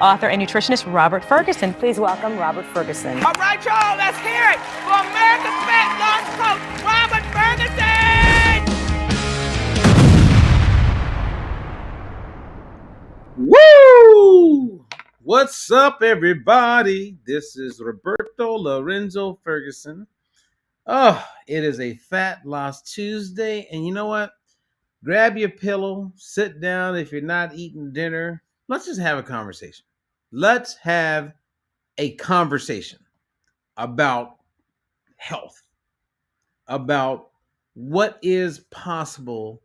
author and nutritionist Robert Ferguson. Please welcome Robert Ferguson. All right, y'all, let's hear it for America's Fat Loss Coach, Robert Ferguson! Woo! What's up, everybody? This is Roberto Lorenzo Ferguson. Oh, it is a Fat Loss Tuesday, and you know what? Grab your pillow, sit down if you're not eating dinner. Let's just have a conversation. Let's have a conversation about health, about what is possible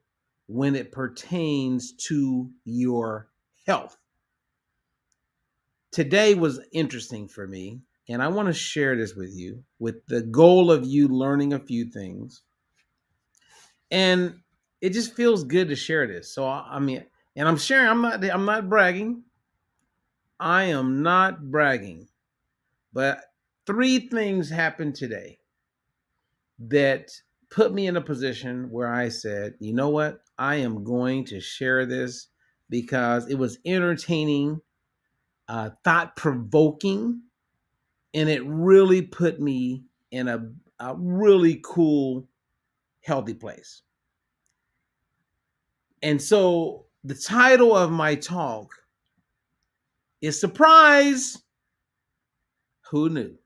when it pertains to your health. Today was interesting for me, and I want to share this with you with the goal of you learning a few things. And it just feels good to share this. So I mean, and I'm sharing, I'm not bragging. I am not bragging. But 3 things happened today that put me in a position where I said, you know what? I am going to share this because it was entertaining, thought-provoking, and it really put me in a really cool, healthy place. And so the title of my talk is Surprise! Who knew?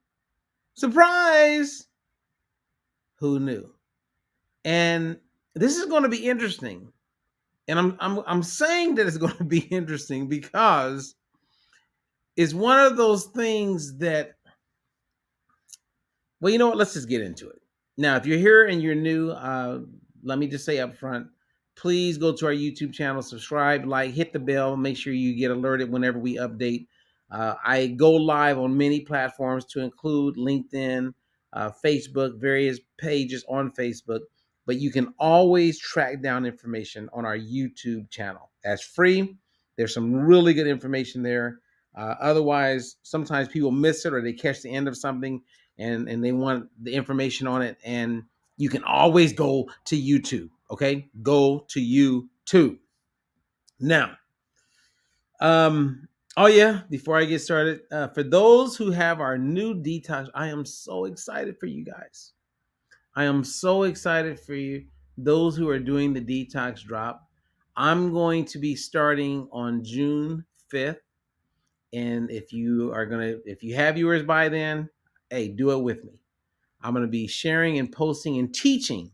Surprise! Who knew? And this is going to be interesting. And I'm saying that it's going to be interesting because it's one of those things that, well, you know what? Let's just get into it. Now, if you're here and you're new, let me just say up front, please go to our YouTube channel, subscribe, like, hit the bell, make sure you get alerted whenever we update. I go live on many platforms to include LinkedIn, Facebook, various pages on Facebook, but you can always track down information on our YouTube channel. That's free. There's some really good information there. Otherwise, sometimes people miss it or they catch the end of something and they want the information on it. And you can always go to YouTube. Okay, go to YouTube. Now, oh yeah, before I get started, for those who have our new detox, I am so excited for you guys. I am so excited for you, those who are doing the detox drop. I'm going to be starting on June 5th. And if you have yours by then, hey, do it with me. I'm going to be sharing and posting and teaching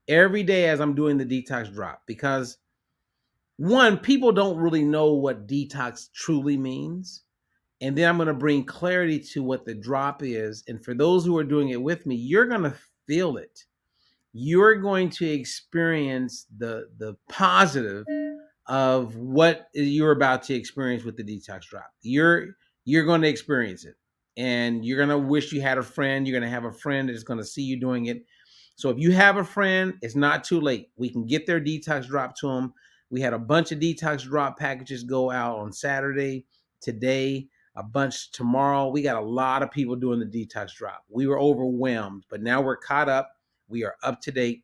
every day as I'm doing the detox drop because one, people don't really know what detox truly means. And then I'm going to bring clarity to what the drop is. And for those who are doing it with me, you're going to feel it. You're going to experience the positive of what you're about to experience with the detox drop. You're going to experience it. And you're going to wish you had a friend. You're going to have a friend that's going to see you doing it. So if you have a friend, it's not too late. We can get their detox drop to them. We had a bunch of detox drop packages go out on Saturday, today, a bunch tomorrow. We got a lot of people doing the detox drop. We were overwhelmed, but now we're caught up. We are up to date.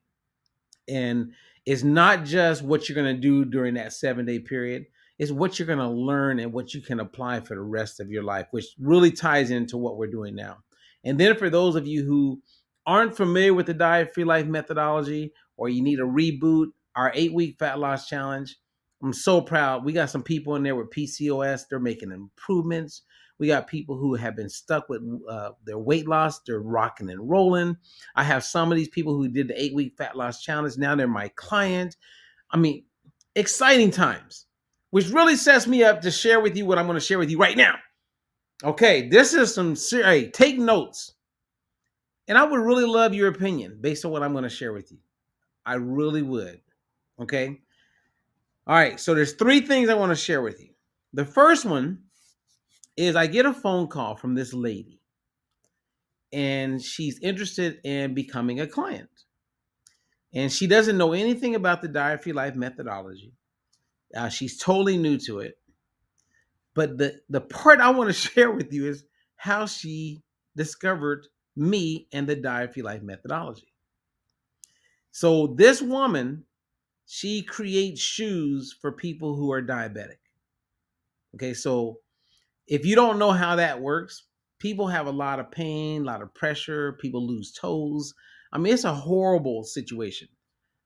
And it's not just what you're going to do during that 7-day period. It's what you're going to learn and what you can apply for the rest of your life, which really ties into what we're doing now. And then for those of you who aren't familiar with the diet-free life methodology, or you need a reboot, our 8-week fat loss challenge, I'm so proud. We got some people in there with PCOS. They're making improvements. We got people who have been stuck with their weight loss. They're rocking and rolling. I have some of these people who did the 8-week fat loss challenge. Now they're my client. I mean, exciting times, which really sets me up to share with you what I'm going to share with you right now. Okay, this is some serious, take notes. And I would really love your opinion based on what I'm going to share with you. I really would. Okay. All right. So there's 3 things I want to share with you. The first one is I get a phone call from this lady and she's interested in becoming a client. And she doesn't know anything about the diet-free life methodology. She's totally new to it. But the part I want to share with you is how she discovered me and the diet-free life methodology. So this woman, she creates shoes for people who are diabetic. Okay, so If you don't know how that works, people have a lot of pain, a lot of pressure, people lose toes. I mean, it's a horrible situation.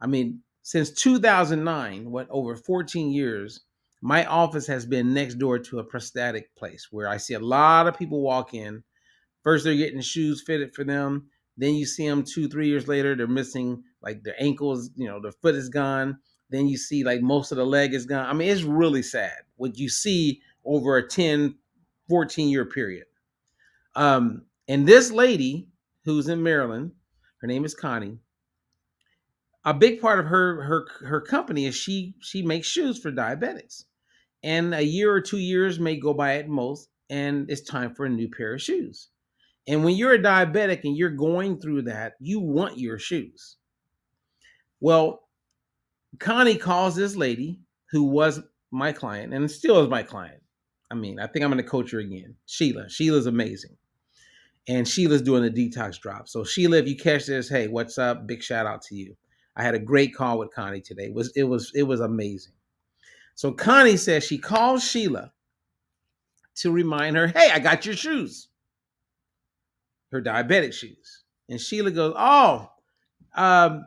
I mean, since 2009, what, over 14 years, my office has been next door to a prosthetic place where I see a lot of people walk in. First, they're getting shoes fitted for them. Then you see them 2, 3 years later, they're missing like their ankles, their foot is gone. Then you see like most of the leg is gone. I mean, it's really sad what you see over a 10, 14-year period. And this lady who's in Maryland, her name is Connie. A big part of her company is she makes shoes for diabetics. And a year or 2 years may go by at most, and it's time for a new pair of shoes. And when you're a diabetic and you're going through that, you want your shoes. Well, Connie calls this lady who was my client and still is my client. I mean, I think I'm going to coach her again. Sheila. Sheila's amazing. And Sheila's doing a detox drop. So Sheila, if you catch this, hey, what's up? Big shout out to you. I had a great call with Connie today. It was amazing. So Connie says she calls Sheila to remind her, hey, I got your shoes. Her diabetic shoes. And Sheila goes, oh,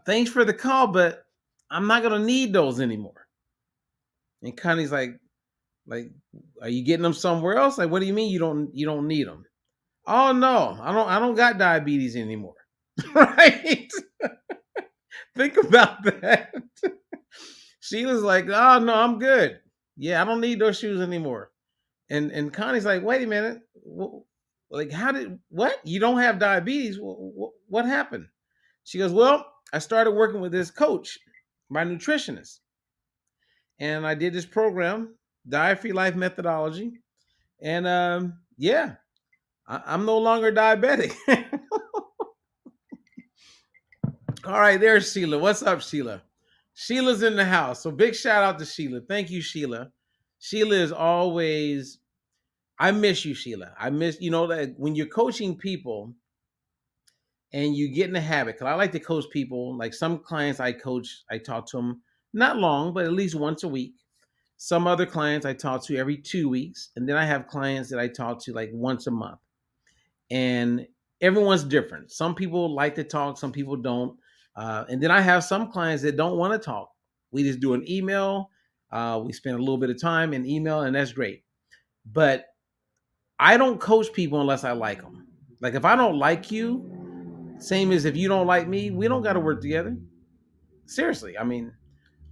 thanks for the call, but I'm not gonna need those anymore. And Connie's like, are you getting them somewhere else? Like, what do you mean you don't need them? Oh no, I don't got diabetes anymore. Right? Think about that. Sheila's like, oh no, I'm good. Yeah, I don't need those shoes anymore. And Connie's like, wait a minute. Like, what? You don't have diabetes? What happened? She goes, well, I started working with this coach, my nutritionist. And I did this program, Diet-Free Life Methodology. And yeah, I'm no longer diabetic. All right, there's Sheila. What's up, Sheila? Sheila's in the house. So big shout out to Sheila. Thank you, Sheila. Sheila is always, I miss you, Sheila. I miss, that when you're coaching people and you get in the habit, because I like to coach people, like some clients I coach, I talk to them not long, but at least once a week. Some other clients I talk to every 2 weeks. And then I have clients that I talk to like once a month. And everyone's different. Some people like to talk, some people don't. And then I have some clients that don't want to talk. We just do an email. We spend a little bit of time in email, and that's great. But I don't coach people unless I like them. Like if I don't like you, same as if you don't like me, we don't got to work together. Seriously. I mean,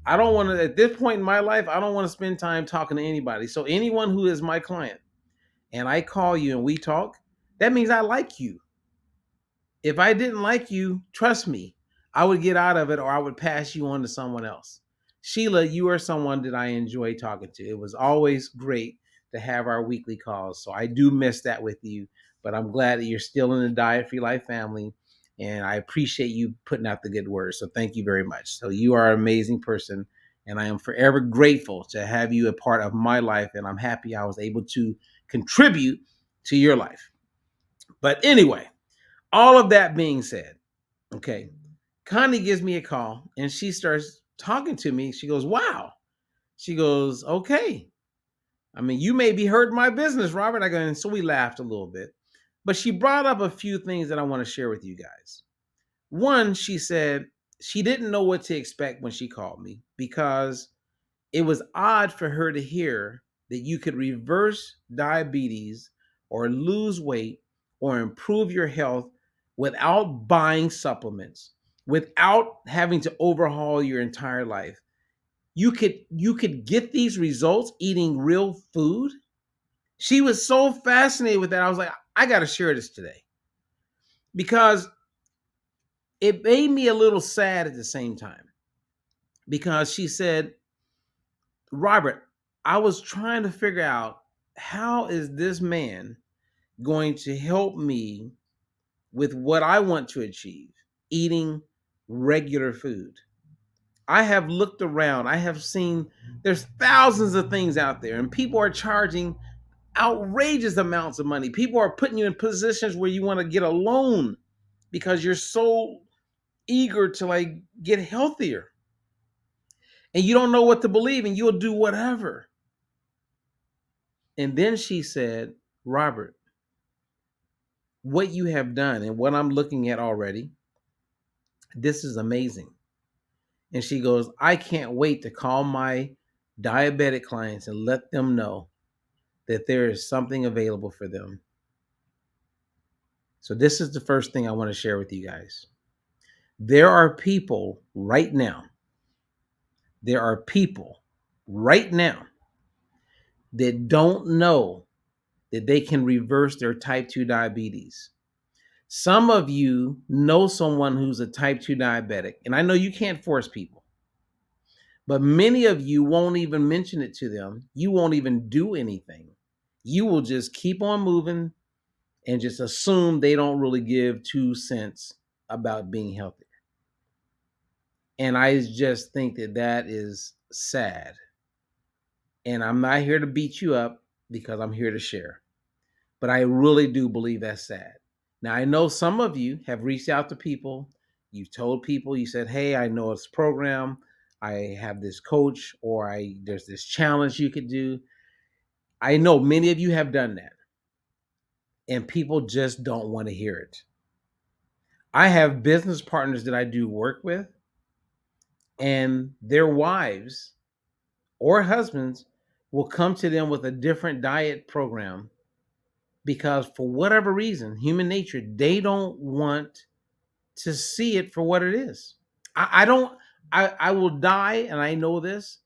I don't want to, at this point in my life, I don't want to spend time talking to anybody. So anyone who is my client and I call you and we talk, that means I like you. If I didn't like you, trust me, I would get out of it or I would pass you on to someone else. Sheila, you are someone that I enjoy talking to. It was always great to have our weekly calls. So I do miss that with you, but I'm glad that you're still in the Diet-Free Life family. And I appreciate you putting out the good words. So thank you very much. So you are an amazing person. And I am forever grateful to have you a part of my life. And I'm happy I was able to contribute to your life. But anyway, all of that being said, okay, Connie gives me a call and she starts talking to me. She goes, wow. She goes, okay. I mean, you may be hurting my business, Robert. I go, and so we laughed a little bit. But she brought up a few things that I want to share with you guys. One, she said she didn't know what to expect when she called me because it was odd for her to hear that you could reverse diabetes or lose weight or improve your health without buying supplements, without having to overhaul your entire life. You could get these results eating real food. She was so fascinated with that. I was like, I got to share this today because it made me a little sad at the same time because she said, Robert, I was trying to figure out how is this man going to help me with what I want to achieve, eating regular food. I have looked around. I have seen there's thousands of things out there and people are charging outrageous amounts of money. People are putting you in positions where you want to get a loan because you're so eager to like get healthier. And you don't know what to believe and you'll do whatever. And then she said, Robert, what you have done and what I'm looking at already, this is amazing. And she goes, I can't wait to call my diabetic clients and let them know that there is something available for them. So this is the first thing I want to share with you guys. There are people right now, that don't know that they can reverse their type 2 diabetes. Some of you know someone who's a type 2 diabetic, and I know you can't force people, but many of you won't even mention it to them. You won't even do anything. You will just keep on moving and just assume they don't really give 2 cents about being healthy. And I just think that that is sad. And I'm not here to beat you up because I'm here to share. But I really do believe that's sad. Now, I know some of you have reached out to people. You've told people, you said, hey, I know this program. I have this coach, or there's this challenge you could do. I know many of you have done that. And people just don't want to hear it. I have business partners that I do work with, and their wives or husbands will come to them with a different diet program because, for whatever reason, human nature, they don't want to see it for what it is. I don't, I will die, and I know this,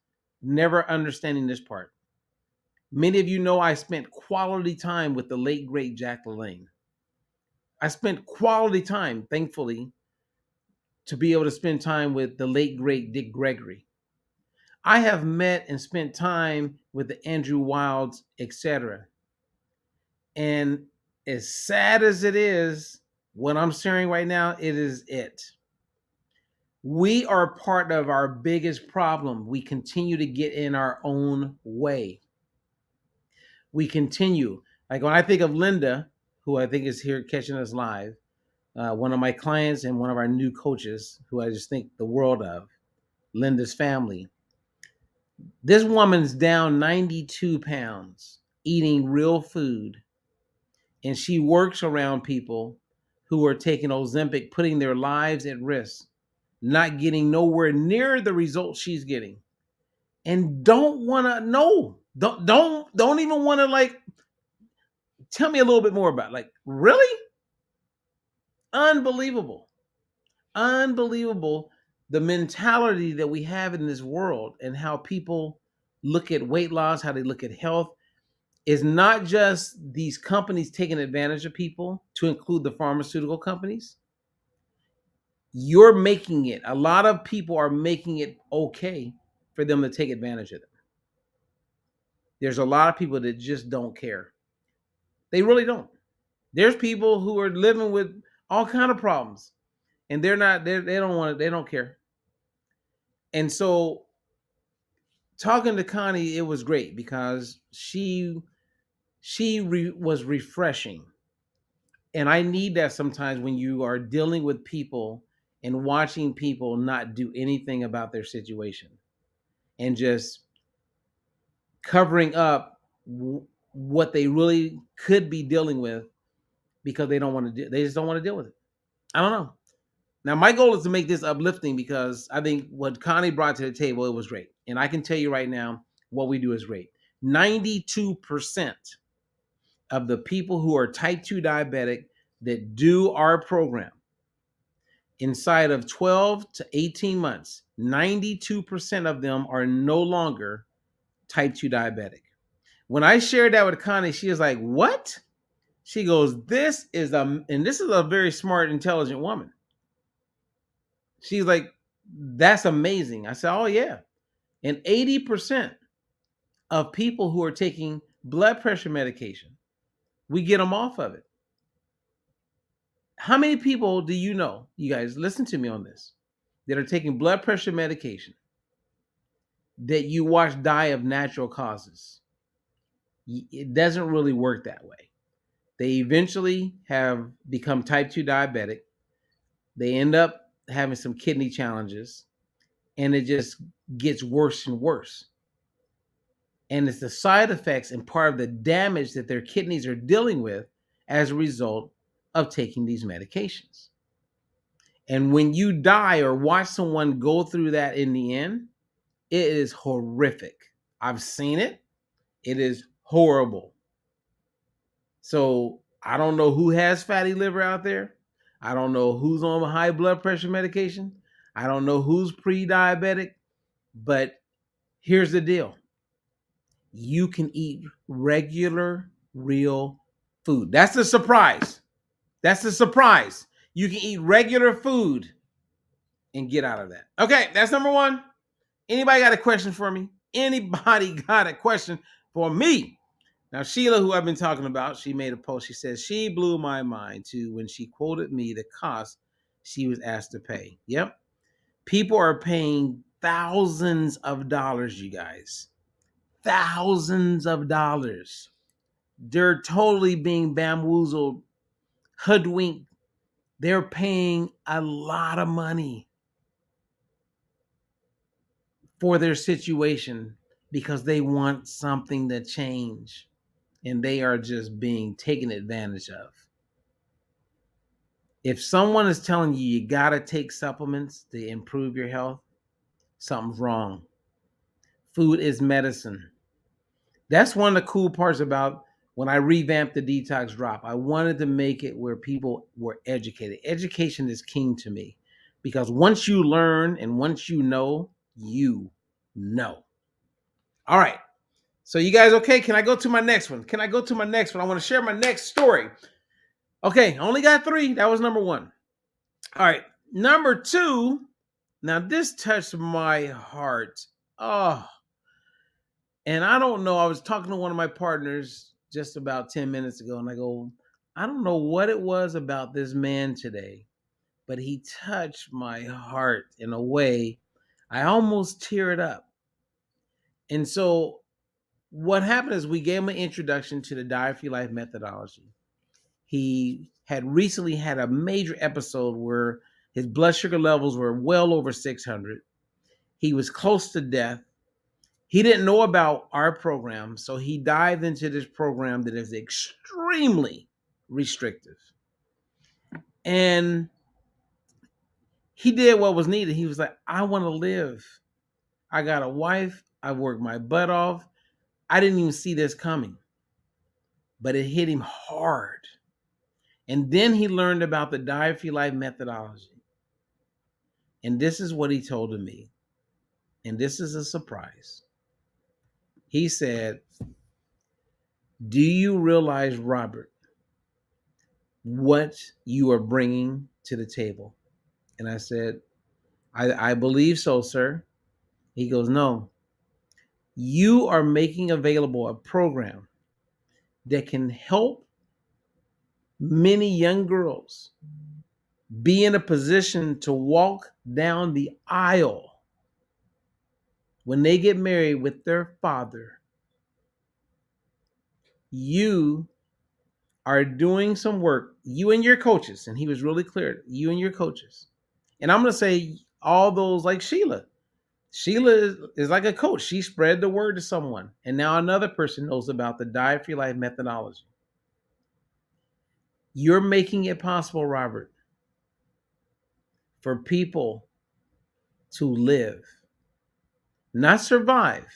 never understanding this part. Many of you know I spent quality time with the late, great Jack LaLanne. I spent quality time, thankfully, to be able to spend time with the late, great Dick Gregory. I have met and spent time with the Andrew Wilds, etc. And as sad as it is, what I'm sharing right now, it is it. We are part of our biggest problem. We continue to get in our own way. We continue. Like when I think of Linda, who I think is here catching us live, one of my clients and one of our new coaches, who I just think the world of, Linda's family. This woman's down 92 pounds, eating real food, and she works around people who are taking Ozempic, putting their lives at risk, not getting nowhere near the results she's getting, and don't want to know. Don't even want to, like, tell me a little bit more about it. Like, really? Unbelievable. Unbelievable the mentality that we have in this world and how people look at weight loss, how they look at health. Is not just these companies taking advantage of people, to include the pharmaceutical companies. You're making it, a lot of people are making it okay for them to take advantage of them. There's a lot of people that just don't care. They really don't. There's people who are living with all kind of problems, and they don't want it, they don't care. And so talking to Connie, it was great because she was refreshing. And I need that sometimes when you are dealing with people and watching people not do anything about their situation and just covering up what they really could be dealing with because they don't want to they just don't want to deal with it. I don't know. Now, my goal is to make this uplifting because I think what Connie brought to the table, it was great. And I can tell you right now, what we do is great. 92% of the people who are type 2 diabetic that do our program, inside of 12 to 18 months, 92% of them are no longer type 2 diabetic. When I shared that with Connie, she was like, what? She goes, this is a very smart, intelligent woman. She's like, that's amazing. I said, oh yeah. And 80% of people who are taking blood pressure medication, we get them off of it. How many people do you know, you guys, listen to me on this, that are taking blood pressure medication that you watch die of natural causes? It doesn't really work that way. They eventually have become type 2 diabetic. They end up having some kidney challenges, and it just gets worse and worse. And it's the side effects and part of the damage that their kidneys are dealing with as a result of taking these medications. And when you die or watch someone go through that in the end, it is horrific. I've seen it. It is horrible. So I don't know who has fatty liver out there. I don't know who's on high blood pressure medication. I don't know who's pre-diabetic. But here's the deal. You can eat regular, real food. That's the surprise. That's the surprise. You can eat regular food and get out of that. Okay, that's number one. Anybody got a question for me? Anybody got a question for me? Now, Sheila, who I've been talking about, she made a post. She says she blew my mind too when she quoted me the cost she was asked to pay. Yep. People are paying thousands of dollars, you guys. Thousands of dollars. They're totally being bamboozled, hoodwinked. They're paying a lot of money for their situation because they want something to change, and they are just being taken advantage of. If someone is telling you you got to take supplements to improve your health, something's wrong. Food is medicine. That's one of the cool parts about when I revamped the detox drop. I wanted to make it where people were educated. Education is king to me because once you learn and once you know, you know. All right. So you guys okay? Can I go to my next one? I want to share my next story. Okay, I only got 3. That was number 1. All right. Number 2. Now this touched my heart. Oh, and I don't know. I was talking to one of my partners just about 10 minutes ago, and I go, I don't know what it was about this man today, but he touched my heart in a way I almost teared up. And so what happened is we gave him an introduction to the Diet Free Life methodology. He had recently had a major episode where his blood sugar levels were well over 600. He was close to death. He didn't know about our program, so he dived into this program that is extremely restrictive. And he did what was needed. He was like, I want to live. I got a wife. I worked my butt off. I didn't even see this coming, but it hit him hard. And then he learned about the Diet Free Life methodology. And this is what he told me. And this is a surprise. He said, do you realize, Robert, what you are bringing to the table? And I said, I believe so, sir. He goes, no, you are making available a program that can help many young girls be in a position to walk down the aisle when they get married with their father. You are doing some work, you and your coaches, and he was really clear, you and your coaches. And I'm going to say all those like Sheila. Sheila is like a coach. She spread the word to someone. And now another person knows about the Diet Free Life methodology. You're making it possible, Robert, for people to live, not survive,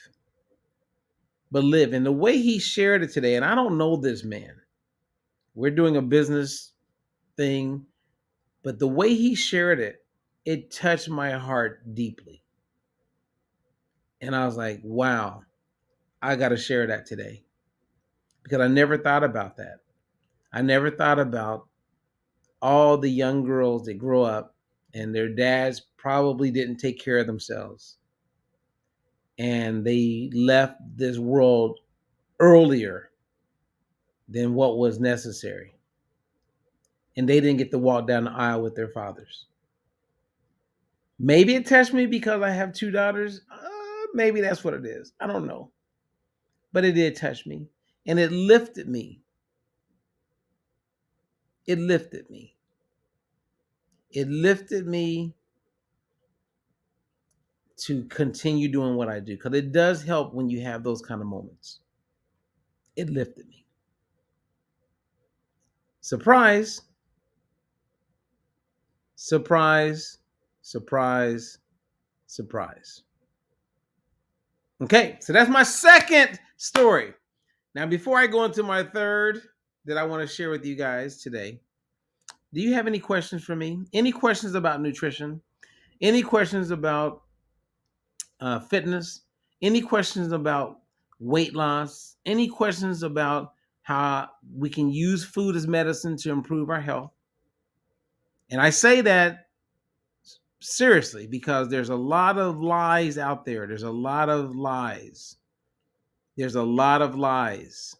but live. And the way he shared it today, and I don't know this man, we're doing a business thing, but the way he shared it, it touched my heart deeply. And I was like, wow, I got to share that today because I never thought about that. I never thought about all the young girls that grow up and their dads probably didn't take care of themselves. And they left this world earlier than what was necessary. And they didn't get to walk down the aisle with their fathers. Maybe it touched me because I have 2 daughters. Maybe that's what it is. I don't know. But it did touch me. And it lifted me. It lifted me. It lifted me to continue doing what I do, because it does help when you have those kind of moments. It lifted me. Surprise, surprise, surprise, surprise. Okay, so that's my second story. Now, before I go into my third that I want to share with you guys today, do you have any questions for me? Any questions about nutrition? Any questions about fitness? Any questions about weight loss? Any questions about how we can use food as medicine to improve our health? And I say that seriously because there's a lot of lies out there. There's a lot of lies. There's a lot of lies.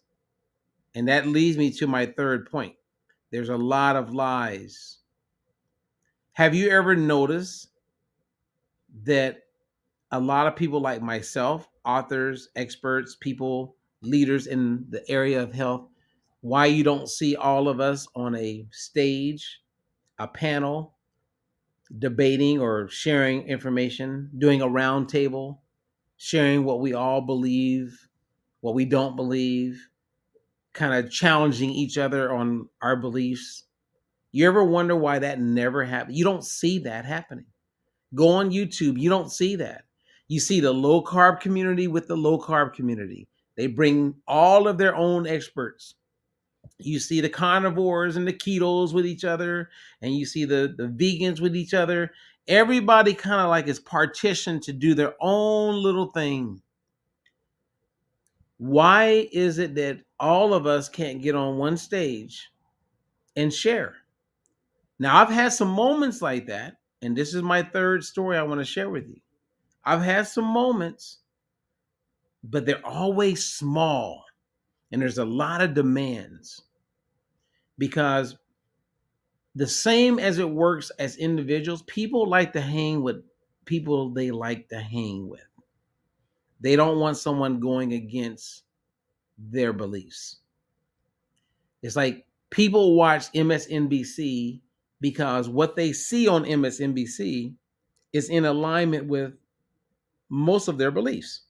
And that leads me to my third point. There's a lot of lies. Have you ever noticed that a lot of people like myself, authors, experts, people, leaders in the area of health, why you don't see all of us on a stage, a panel, debating or sharing information, doing a round table, sharing what we all believe, what we don't believe, kind of challenging each other on our beliefs? You ever wonder why that never happened? You don't see that happening. Go on YouTube, you don't see that. You see the low carb community with the low carb community. They bring all of their own experts. You see the carnivores and the ketos with each other, and you see the vegans with each other. Everybody kind of like is partitioned to do their own little thing. Why is it that all of us can't get on one stage and share? Now, I've had some moments like that, and this is my third story I want to share with you. I've had some moments, but they're always small, and there's a lot of demands, because the same as it works as individuals, people like to hang with people they like to hang with. They don't want someone going against their beliefs. It's like people watch MSNBC because what they see on MSNBC is in alignment with most of their beliefs.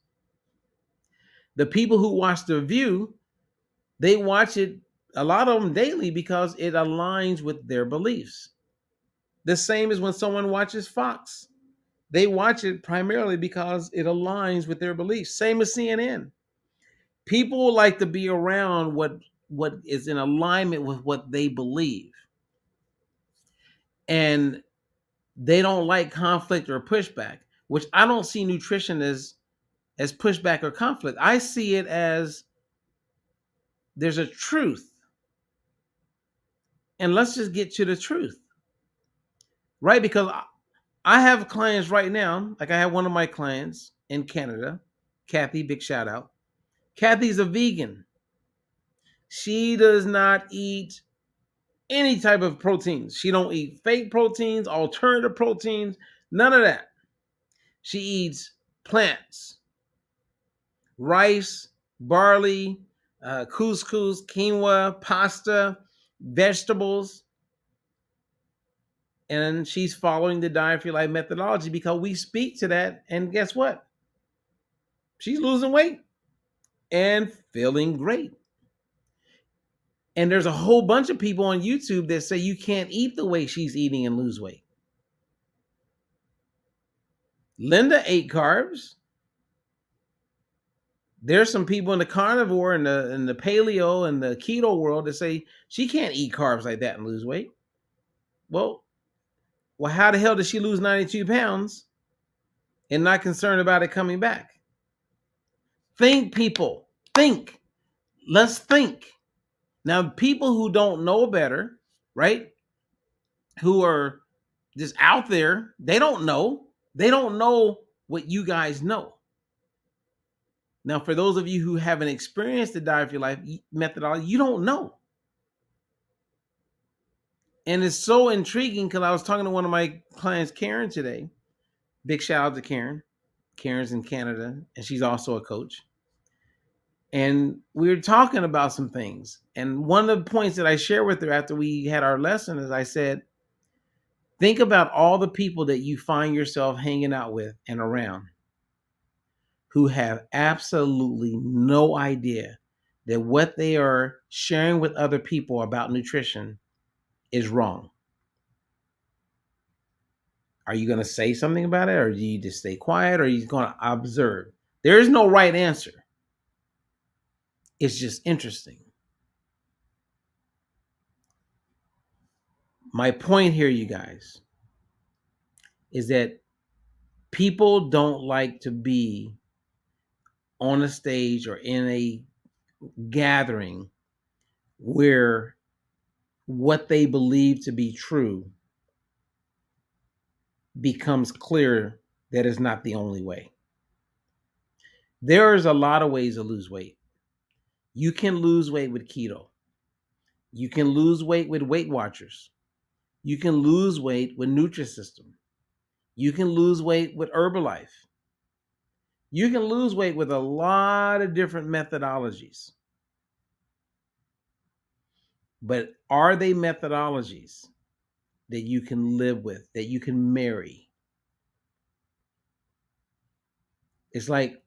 The people who watch The View, they watch it, a lot of them daily, because it aligns with their beliefs. The same as when someone watches Fox. They watch it primarily because it aligns with their beliefs. Same as CNN. People like to be around what is in alignment with what they believe. And they don't like conflict or pushback, which I don't see nutrition as pushback or conflict. I see it as there's a truth. And let's just get to the truth. Right? Because I have clients right now, like I have one of my clients in Canada, Kathy, big shout out. Kathy's a vegan. She does not eat any type of proteins. She don't eat fake proteins, alternative proteins, none of that. She eats plants, rice, barley, couscous, quinoa, pasta, vegetables. And she's following the Diet for Your Life methodology because we speak to that. And guess what? She's losing weight and feeling great. And there's a whole bunch of people on YouTube that say you can't eat the way she's eating and lose weight. Linda ate carbs. There's some people in the carnivore and the paleo and the keto world that say she can't eat carbs like that and lose weight. Well, how the hell did she lose 92 pounds and not concerned about it coming back? Think, people. Think. Let's think. Now, people who don't know better, right? Who are just out there, they don't know. They don't know what you guys know. Now, for those of you who haven't experienced the Diet for Your Life methodology, you don't know. And it's so intriguing because I was talking to one of my clients, Karen, today. Big shout out to Karen. Karen's in Canada, and she's also a coach. And we were talking about some things. And one of the points that I shared with her after we had our lesson is I said, Think about all the people that you find yourself hanging out with and around who have absolutely no idea that what they are sharing with other people about nutrition is wrong. Are you going to say something about it, or do you just stay quiet, or are you going to observe? There is no right answer. It's just interesting. My point here, you guys, is that people don't like to be on a stage or in a gathering where what they believe to be true becomes clear that is not the only way. There's a lot of ways to lose weight. You can lose weight with keto. You can lose weight with Weight Watchers. You can lose weight with Nutrisystem. You can lose weight with Herbalife. You can lose weight with a lot of different methodologies. But are they methodologies that you can live with, that you can marry? It's like,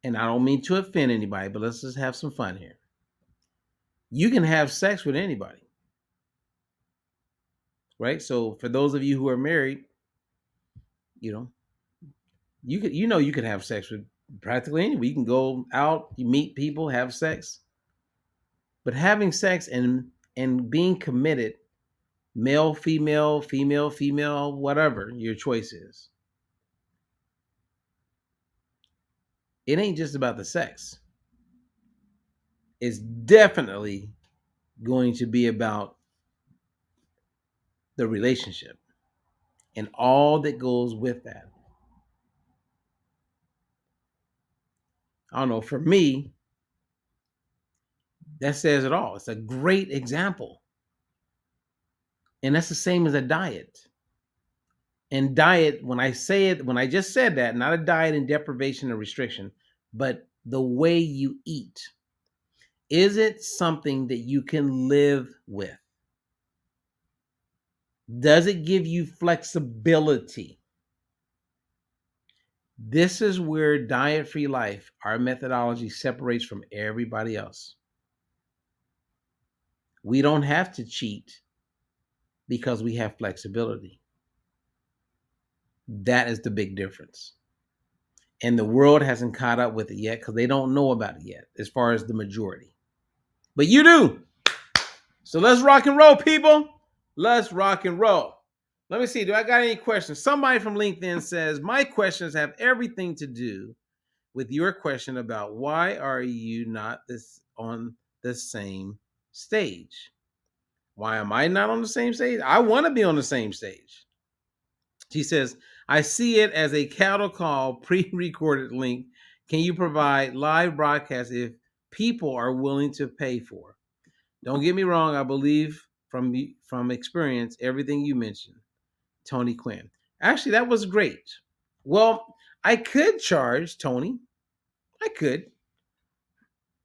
and I don't mean to offend anybody, but let's just have some fun here. You can have sex with anybody, right? So for those of you who are married, you could have sex with practically anybody. You can go out, you meet people, have sex. But having sex and being committed, male, female, female, female, whatever your choice is, it ain't just about the sex. It's definitely going to be about the relationship and all that goes with that. I don't know, for me, that says it all. It's a great example. And that's the same as a diet. And diet, when I just said that, not a diet in deprivation or restriction, but the way you eat. Is it something that you can live with? Does it give you flexibility? This is where Diet-Free Life, our methodology, separates from everybody else. We don't have to cheat because we have flexibility. That is the big difference. And the world hasn't caught up with it yet because they don't know about it yet, as far as the majority. But you do. So let's rock and roll, people. Let's rock and roll. Let me see. Do I got any questions? Somebody from LinkedIn says, my questions have everything to do with your question about why are you not on the same stage? Why am I not on the same stage? I want to be on the same stage. She says, I see it as a cattle call pre-recorded link. Can you provide live broadcast if people are willing to pay for? Don't get me wrong. I believe from experience, everything you mentioned. Tony Quinn. Actually, that was great. Well, I could charge Tony. I could.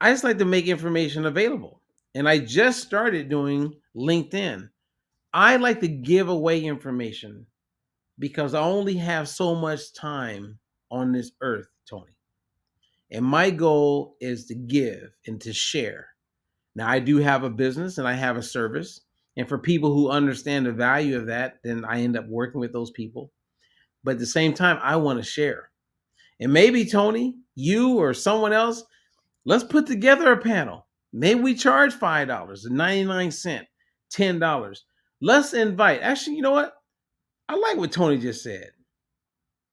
I just like to make information available. And I just started doing LinkedIn. I like to give away information because I only have so much time on this earth, Tony. And my goal is to give and to share. Now, I do have a business and I have a service. And for people who understand the value of that, then I end up working with those people. But at the same time, I want to share. And maybe, Tony, you or someone else, let's put together a panel. Maybe we charge $5, 99 cents, $10. Let's invite. Actually, you know what? I like what Tony just said.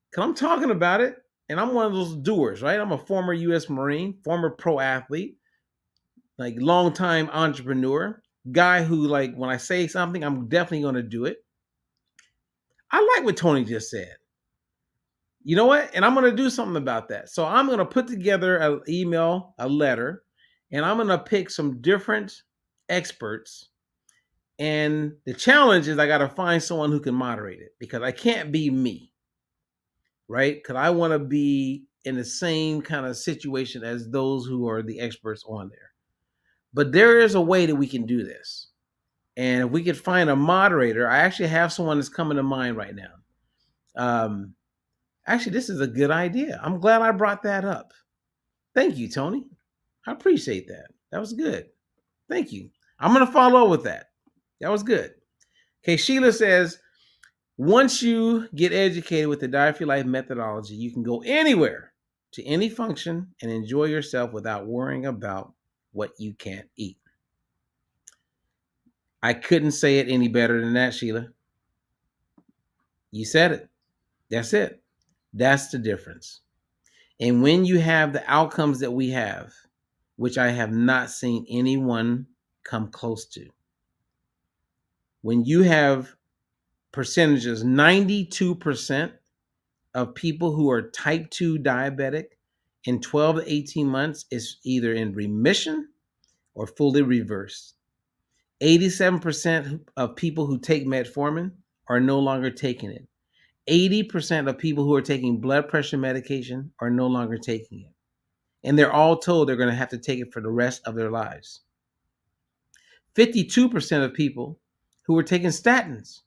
Because I'm talking about it, and I'm one of those doers, right? I'm a former U.S. Marine, former pro athlete, like longtime entrepreneur, guy who, like, when I say something, I'm definitely going to do it. I like what Tony just said. You know what? And I'm going to do something about that. So I'm going to put together an email, a letter, and I'm going to pick some different experts. And the challenge is I got to find someone who can moderate it because I can't be me, right? Because I want to be in the same kind of situation as those who are the experts on there. But there is a way that we can do this. And if we could find a moderator, I actually have someone that's coming to mind right now. Actually, this is a good idea. I'm glad I brought that up. Thank you, Tony. I appreciate that. That was good. Thank you. I'm going to follow up with that. That was good. Okay, Sheila says, once you get educated with the Diet for Your Life methodology, you can go anywhere to any function and enjoy yourself without worrying about what you can't eat. I couldn't say it any better than that, Sheila. You said it. That's it. That's the difference. And when you have the outcomes that we have, which I have not seen anyone come close to, when you have percentages, 92% of people who are type 2 diabetic in 12 to 18 months is either in remission or fully reversed. 87% of people who take metformin are no longer taking it. 80% of people who are taking blood pressure medication are no longer taking it. And they're all told they're going to have to take it for the rest of their lives. 52% of people who are taking statins.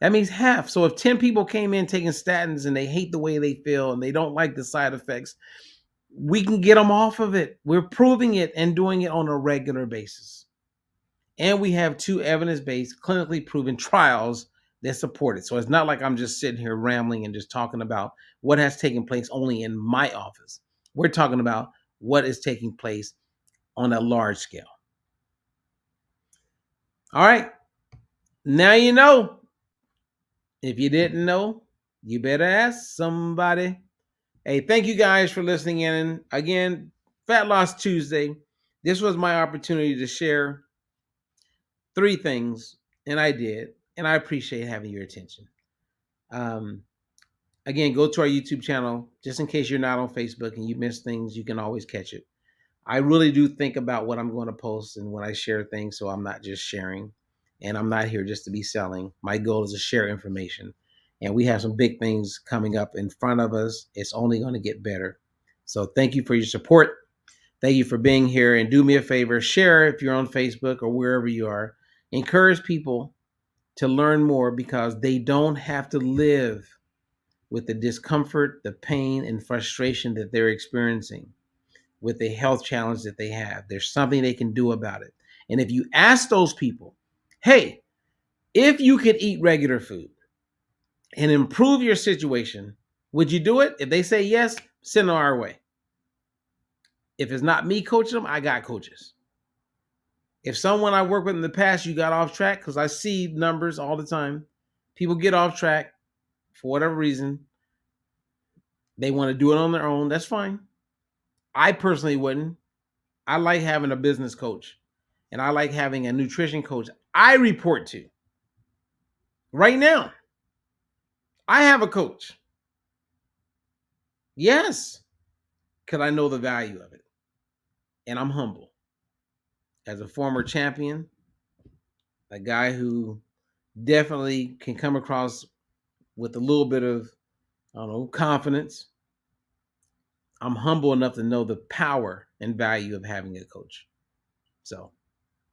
That means half. So if 10 people came in taking statins and they hate the way they feel and they don't like the side effects, we can get them off of it. We're proving it and doing it on a regular basis. And we have 2 evidence-based, clinically proven trials that support it. So it's not like I'm just sitting here rambling and just talking about what has taken place only in my office. We're talking about what is taking place on a large scale. All right. Now you know. If you didn't know, you better ask somebody. Hey, thank you guys for listening in. Again, Fat Loss Tuesday. This was my opportunity to share 3 things, and I did, and I appreciate having your attention. Again, go to our YouTube channel. Just in case you're not on Facebook and you miss things, you can always catch it. I really do think about what I'm going to post and when I share things, so I'm not just sharing. And I'm not here just to be selling. My goal is to share information. And we have some big things coming up in front of us. It's only going to get better. So thank you for your support. Thank you for being here. And do me a favor, share if you're on Facebook or wherever you are. Encourage people to learn more because they don't have to live with the discomfort, the pain, and frustration that they're experiencing with the health challenge that they have. There's something they can do about it. And if you ask those people, hey, if you could eat regular food and improve your situation, would you do it? If they say yes, send them our way. If it's not me coaching them, I got coaches. If someone I worked with in the past, you got off track, because I see numbers all the time. People get off track for whatever reason. They want to do it on their own. That's fine. I personally wouldn't. I like having a business coach, and I like having a nutrition coach I report to. Right now, I have a coach. Yes, because I know the value of it. And I'm humble. As a former champion, a guy who definitely can come across with a little bit of, confidence. I'm humble enough to know the power and value of having a coach. So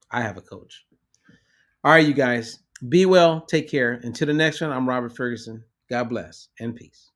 I have a coach. All right, you guys, be well, take care. Until the next one, I'm Robert Ferguson. God bless and peace.